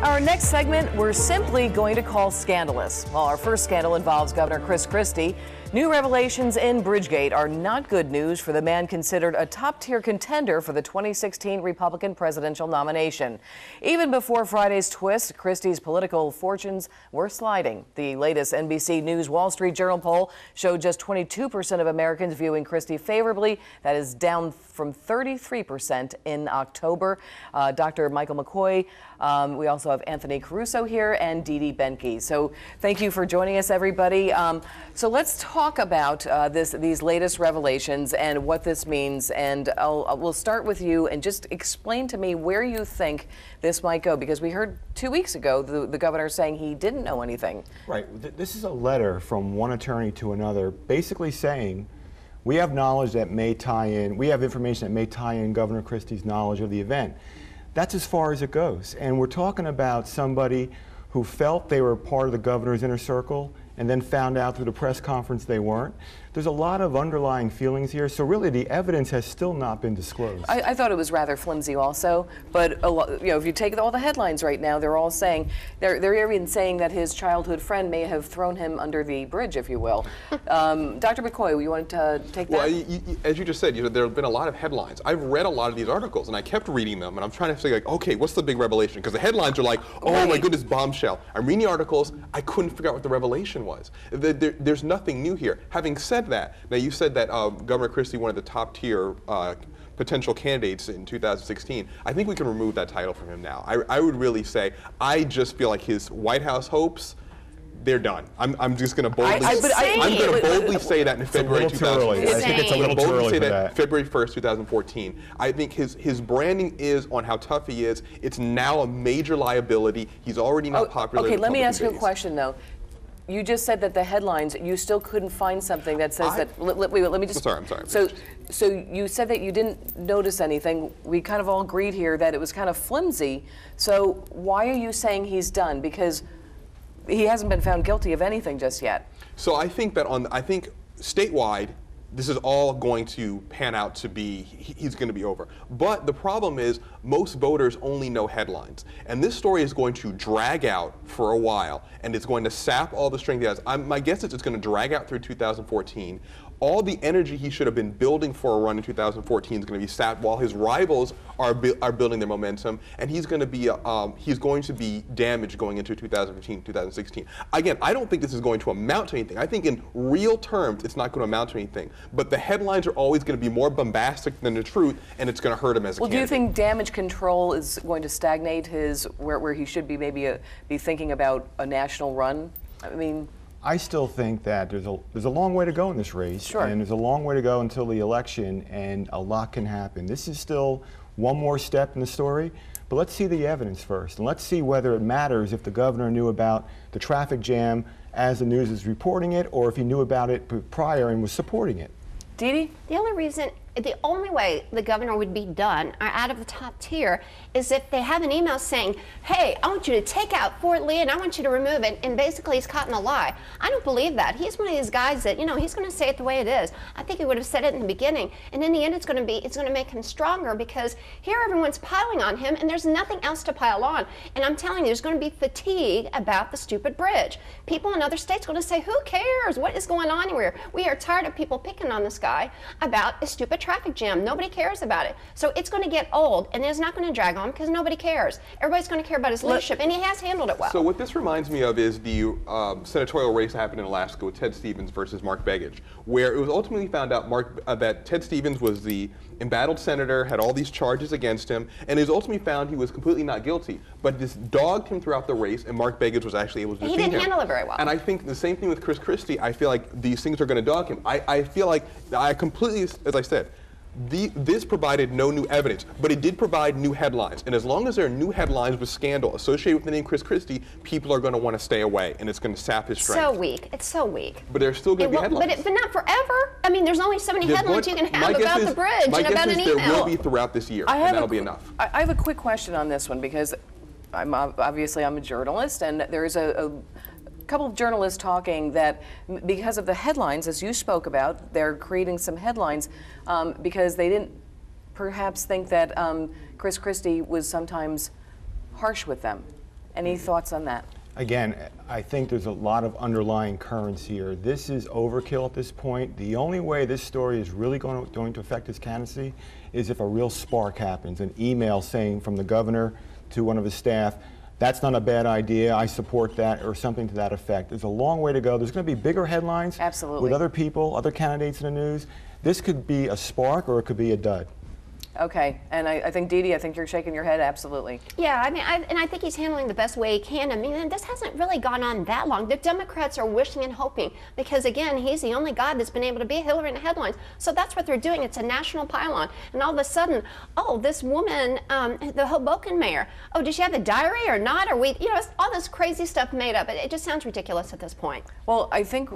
Our next segment, we're simply going to call scandalous. Well, our first scandal involves Governor Christie. New revelations in Bridgegate are not good news for the man considered a top-tier contender for the 2016 Republican presidential nomination. Even before Friday's twist, Christie's political fortunes were sliding. The latest NBC News Wall Street Journal poll showed just 22% of Americans viewing Christie favorably. That is down from 33% in October. Dr. Michael McCoy, we also have Anthony Caruso here, and Dee Benke. So thank you for joining us, everybody. So let's talk about these latest revelations and what this means. And we'll start with you and just explain to me where you think this might go, because we heard 2 weeks ago the governor saying he didn't know anything. Right. This is a letter from one attorney to another, basically saying we have knowledge that may tie in, we have information that may tie in Governor Christie's knowledge of the event. That's as far as it goes. And we're talking about somebody who felt they were part of the governor's inner circle and then found out through the press conference they weren't. There's a lot of underlying feelings here, so really the evidence has still not been disclosed. I thought it was rather flimsy also, but if you take all the headlines right now, they're all saying, they're even saying that his childhood friend may have thrown him under the bridge, if you will. Dr. McCoy, you want to take that? Well, as you just said, there have been a lot of headlines. I've read a lot of these articles, and I kept reading them, and I'm trying to say, like, okay, what's the big revelation? Because the headlines are like, oh my goodness, bombshell. I'm reading the articles, I couldn't figure out what the revelation was. There's nothing new here. Having said that, now you said that Governor Christie, one of the top tier potential candidates in 2016, I think we can remove that title from him now. I would really say, I just feel like his White House hopes, they're done. I'm just going to boldly say that in February 2014. I think it's a little too early for that. February 1st, 2014. I think his branding is on how tough he is. It's now a major liability. He's already not popular. Okay, let me ask you a question though. You just said that the headlines, you still couldn't find something that says that. Wait, let me just. I'm sorry. So you said that you didn't notice anything. We kind of all agreed here that it was kind of flimsy. So why are you saying he's done? Because he hasn't been found guilty of anything just yet. So I think that statewide, this is all going to pan out to be, he's going to be over. But the problem is, most voters only know headlines. And this story is going to drag out for a while, and it's going to sap all the strength he has. My guess is it's going to drag out through 2014. All the energy he should have been building for a run in 2014 is going to be sapped while his rivals are building their momentum, and he's going to be damaged going into 2015, 2016. Again, I don't think this is going to amount to anything. I think in real terms, it's not going to amount to anything. But the headlines are always going to be more bombastic than the truth, and it's going to hurt him as a candidate. Do you think damage control is going to stagnate where he should be be thinking about a national run? I mean, I still think that there's a long way to go in this race, sure, and there's a long way to go until the election, and a lot can happen. This is still one more step in the story, but let's see the evidence first, and let's see whether it matters if the governor knew about the traffic jam as the news is reporting it, or if he knew about it prior and was supporting it. Dee? The only way the governor would be done, or out of the top tier, is if they have an email saying, hey, I want you to take out Fort Lee and I want you to remove it, and basically he's caught in a lie. I don't believe that. He's one of these guys that, he's going to say it the way it is. I think he would have said it in the beginning, and in the end it's going to make him stronger, because here everyone's piling on him and there's nothing else to pile on. And I'm telling you, there's going to be fatigue about the stupid bridge. People in other states are going to say, who cares? What is going on here? We are tired of people picking on this guy about a stupid traffic jam. Nobody cares about it. So it's going to get old, and it's not going to drag on because nobody cares. Everybody's going to care about his leadership, and he has handled it well. So what this reminds me of is the senatorial race that happened in Alaska with Ted Stevens versus Mark Begich, where it was ultimately found out that Ted Stevens was the embattled senator, had all these charges against him, and it was ultimately found he was completely not guilty. But this dogged him throughout the race, and Mark Begich was actually able to defeat him. He didn't handle it very well. And I think the same thing with Christie. I feel like these things are going to dog him. I feel like I completely, as I said, this provided no new evidence, but it did provide new headlines. And as long as there are new headlines with scandal associated with the name Christie, people are going to want to stay away, and it's going to sap his strength. So weak. It's so weak. But there's still going to be headlines. But not forever. I mean, there's only so many headlines you can have about the bridge and about an email. There will be throughout this year, and that'll be enough. I have a quick question on this one, because I'm a journalist, and there is a couple of journalists talking that because of the headlines, as you spoke about, they're creating some headlines because they didn't perhaps think that Christie was sometimes harsh with them. Any thoughts on that? Again, I think there's a lot of underlying currents here. This is overkill at this point. The only way this story is really going to affect his candidacy is if a real spark happens, an email saying from the governor to one of his staff, that's not a bad idea, I support that, or something to that effect. There's a long way to go. There's going to be bigger headlines with other people, other candidates in the news. This could be a spark or it could be a dud. Okay, and I think, Dee Dee, I think you're shaking your head, absolutely. Yeah, I mean, I think he's handling the best way he can. I mean, this hasn't really gone on that long. The Democrats are wishing and hoping because, again, he's the only guy that's been able to be Hillary in the headlines. So that's what they're doing. It's a national pylon. And all of a sudden, oh, this woman, the Hoboken mayor, oh, did she have a diary or not? Or it's all this crazy stuff made up. It just sounds ridiculous at this point. Well, I think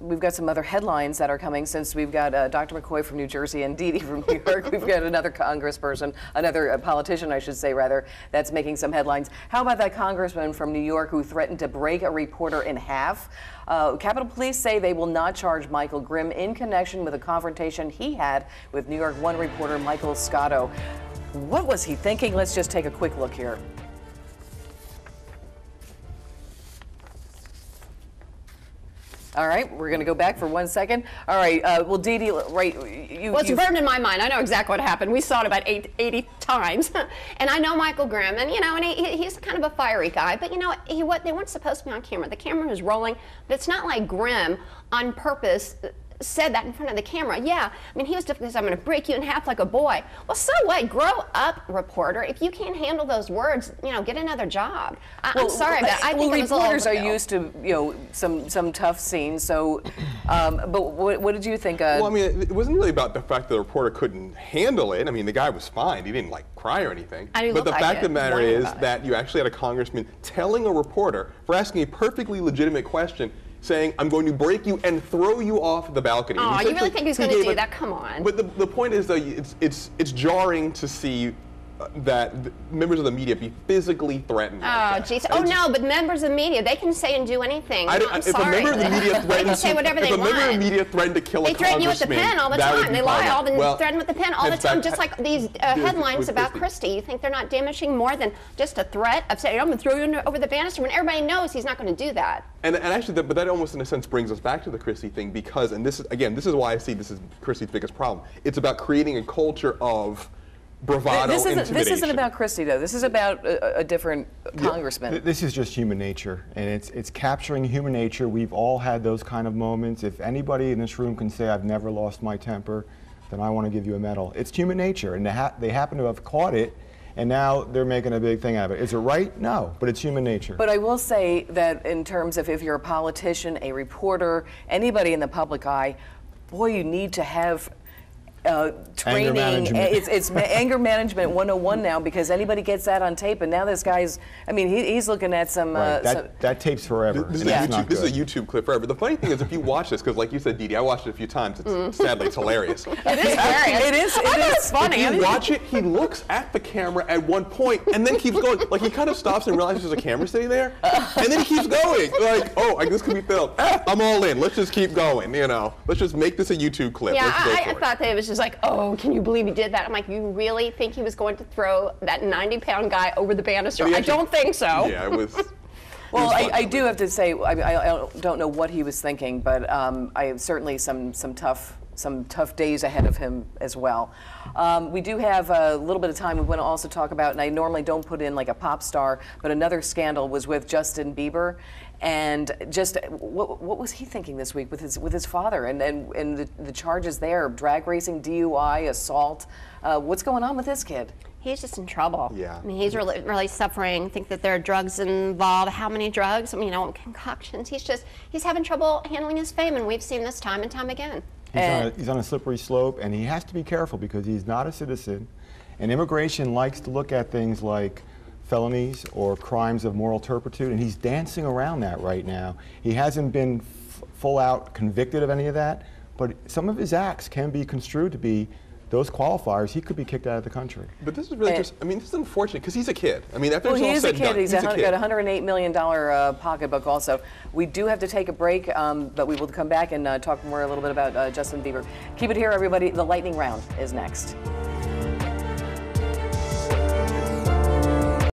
we've got some other headlines that are coming since we've got Dr. McCoy from New Jersey and Dee Dee from New York. We've got another congressperson, another politician, I should say, rather, that's making some headlines. How about that congressman from New York who threatened to break a reporter in half? Capitol Police say they will not charge Michael Grimm in connection with a confrontation he had with New York One reporter Michael Scotto. What was he thinking? Let's just take a quick look here. All right, we're going to go back for 1 second. All right, well, Dee Dee, right, well, it's burned in my mind. I know exactly what happened. We saw it about 80 times. And I know Michael Grimm, and, and he's kind of a fiery guy. But, they weren't supposed to be on camera. The camera was rolling. But it's not like Grimm, on purpose, said that in front of the camera. Yeah, I mean, he was difficult. I'm going to break you in half like a boy. Well, so what? Grow up, reporter. If you can't handle those words, get another job. I'm sorry, but I think reporters are used to, some tough scenes. So, but what did you think? Well, I mean, it wasn't really about the fact that the reporter couldn't handle it. I mean, the guy was fine. He didn't cry or anything. But the fact of the matter is that you actually had a congressman telling a reporter for asking a perfectly legitimate question, saying, I'm going to break you and throw you off the balcony. Oh, you really think he's going to do that? Come on. But the point is, though, it's jarring to see that members of the media be physically threatened. Oh, jeez. Oh, no, but members of the media, they can say and do anything. I'm if sorry. A member of the media threatened they can say whatever they want. If a member of the media threatened to kill a congressman, they threaten you with the pen all the time. They lie all the threaten with the pen all the time, just like these headlines about Christie. You think they're not damaging more than just a threat of saying, I'm going to throw you over the banister when everybody knows he's not going to do that. And actually, but that almost in a sense brings us back to the Christie thing because, and this is why I see this is Christie's biggest problem. It's about creating a culture of bravado, intimidation. This isn't about Christie, though. This is about a different congressman. This is just human nature, and it's capturing human nature. We've all had those kind of moments. If anybody in this room can say, I've never lost my temper, then I want to give you a medal. It's human nature, and they happen to have caught it, and now they're making a big thing out of it. Is it right? No, but it's human nature. But I will say that in terms of if you're a politician, a reporter, anybody in the public eye, boy, you need to have training. It's anger management 101 now, because anybody gets that on tape, and now this guy's, I mean, he's looking at some. Right. That tape's forever. This is a YouTube clip forever. The funny thing is, if you watch this, because like you said, Dee Dee, I watched it a few times. Sadly, it's hilarious. It is hilarious. It is funny. If you watch it, he looks at the camera at one point and then keeps going. Like he kind of stops and realizes there's a camera sitting there, and then he keeps going. Like, oh, this could be filmed. I'm all in. Let's just keep going. Let's just make this a YouTube clip. Yeah, I thought that it was just like, oh, can you believe he did that? I'm like, you really think he was going to throw that 90-pound guy over the banister? I don't think so. Yeah, it was. Well, I do have to say, I don't know what he was thinking, but I have certainly some tough days ahead of him as well. We do have a little bit of time we want to also talk about, and I normally don't put in like a pop star, but another scandal was with Justin Bieber. And just what was he thinking this week with his father and the charges there, drag racing, DUI, assault? What's going on with this kid? He's just in trouble. Yeah. I mean, he's really suffering. Think that there are drugs involved. How many drugs? I mean, concoctions. He's having trouble handling his fame, and we've seen this time and time again. He's on a slippery slope, and he has to be careful because he's not a citizen, and immigration likes to look at things like felonies or crimes of moral turpitude, and he's dancing around that right now. He hasn't been full out convicted of any of that, but some of his acts can be construed to be those qualifiers. He could be kicked out of the country. But this is really this is unfortunate because he's a kid. I mean, after well, it's all said and done, he's got a $108 million pocketbook also. We do have to take a break, but we will come back and talk more a little bit about Justin Bieber. Keep it here, everybody. The lightning round is next.